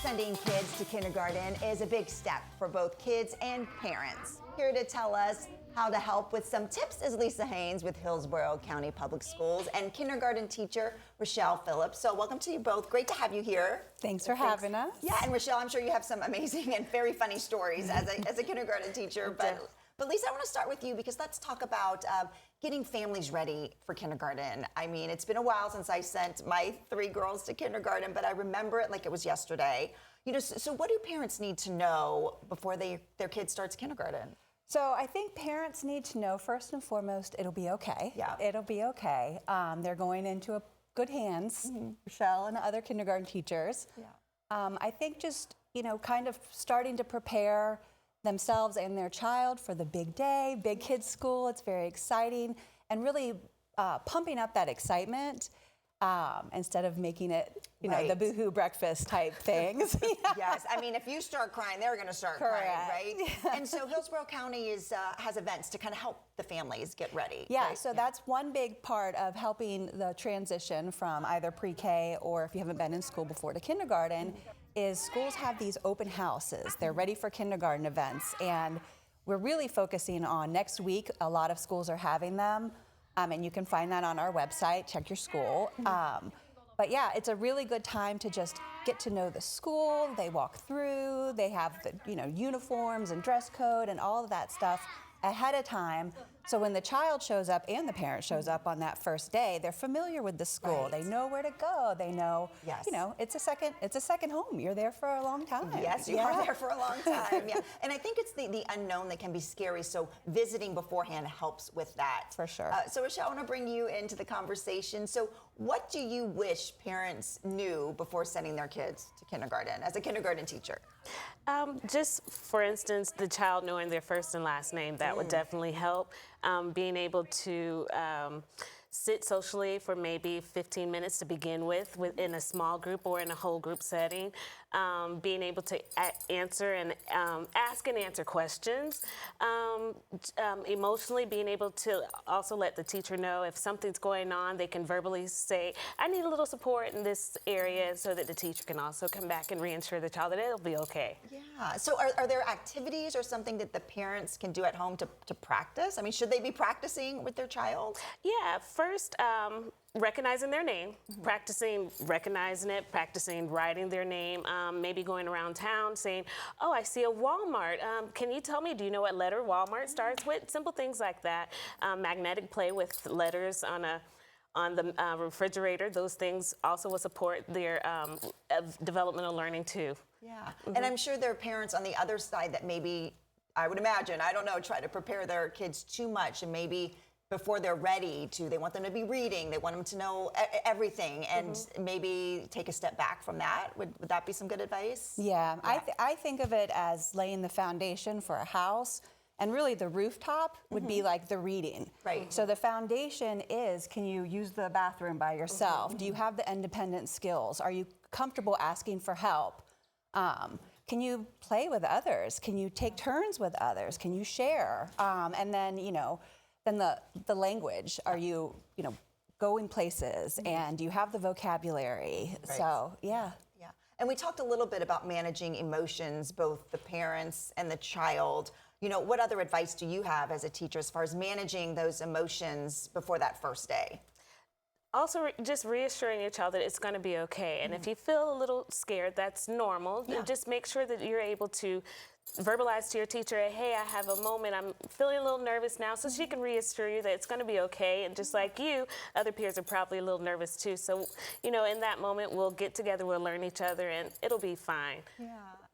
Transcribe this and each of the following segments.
Sending kids to kindergarten is a big step for both kids and parents. Here to tell us how to help with some tips is Lisa Haynes with Hillsborough County Public Schools and kindergarten teacher Rochelle Phillips. So welcome to you both. Great to have you here. Thanks for having us. Yeah, and Rochelle, I'm sure you have some amazing and very funny stories as a kindergarten teacher. But Lisa, I want to start with you because let's talk about getting families ready for kindergarten. I mean, it's been a while since I sent my 3 girls to kindergarten, but I remember it like it was yesterday. You know, so what do parents need to know before their kid starts kindergarten? So I think parents need to know, first and foremost, it'll be okay. Yeah. It'll be okay. They're going into good hands, Rochelle and other kindergarten teachers. Yeah. I think just, kind of starting to prepare themselves and their child for the big day, big kids school. It's very exciting, and really pumping up that excitement instead of making it, Right. the boohoo breakfast type things. Yes, I mean, if you start crying, they're going to start Correct. crying, right? And so Hillsborough County has events to kind of help the families get ready. Yeah, right? so that's one big part of helping the transition from either pre-K or if you haven't been in school before to kindergarten, is schools have these open houses. They're ready for kindergarten events, and we're really focusing on next week. A lot of schools are having them, and you can find that on our website. Check your school. But yeah, it's a really good time to just get to know the school. They walk through. They have the uniforms and dress code and all of that stuff ahead of time. So when the child shows up and the parent shows up on that first day, they're familiar with the school. Right. They know where to go. They know, Yes. it's a second home. You're there for a long time. Yes, you are there for a long time. Yeah, and I think it's the unknown that can be scary. So visiting beforehand helps with that. For sure. So Rochelle, I want to bring you into the conversation. So what do you wish parents knew before sending their kids to kindergarten as a kindergarten teacher? Just for instance, the child knowing their first and last name, that would definitely help. Being able to sit socially for maybe 15 minutes to begin with within a small group or in a whole group setting. Being able to answer and ask and answer questions. Emotionally being able to also let the teacher know if something's going on, they can verbally say, I need a little support in this area, so that the teacher can also come back and reassure the child that it'll be okay. Yeah, so are there activities or something that the parents can do at home to practice? I mean, should they be practicing with their child? Yeah, first, recognizing their name, practicing recognizing it, practicing writing their name, maybe going around town saying, oh, I see a Walmart. Can you tell me, do you know what letter Walmart starts with? Simple things like that. Magnetic play with letters on the refrigerator. Those things also will support their developmental learning too. Yeah, and I'm sure there are parents on the other side that maybe, I would imagine, I don't know, try to prepare their kids too much, and maybe before they're ready they want them to be reading, they want them to know everything, and maybe take a step back from that. Would that be some good advice? Yeah, I think of it as laying the foundation for a house, and really the rooftop would be like the reading. Right. So the foundation is, can you use the bathroom by yourself? Do you have the independent skills? Are you comfortable asking for help? Can you play with others? Can you take turns with others? Can you share? And then, then the language. Are you, going places, and do you have the vocabulary? Right. So, yeah. Yeah, and we talked a little bit about managing emotions, both the parents and the child. What other advice do you have as a teacher as far as managing those emotions before that first day? Also, just reassuring your child that it's going to be okay. And if you feel a little scared, that's normal. Yeah. Just make sure that you're able to verbalize to your teacher, hey, I have a moment, I'm feeling a little nervous now, so she can reassure you that it's going to be okay. And just like you, other peers are probably a little nervous too. So, in that moment, we'll get together, we'll learn each other, and it'll be fine. Yeah.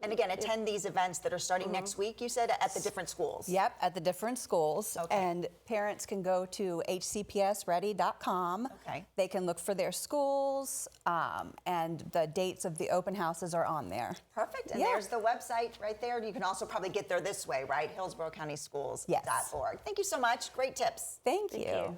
And again, attend these events that are starting next week, you said, at the different schools. Yep, at the different schools. Okay. And parents can go to hcpsready.com. Okay. They can look for their schools, and the dates of the open houses are on there. Perfect. And Yeah. there's the website right there. You can also probably get there this way, right? Hillsborough County Schools.org. Yes. Thank you so much. Great tips. Thank you.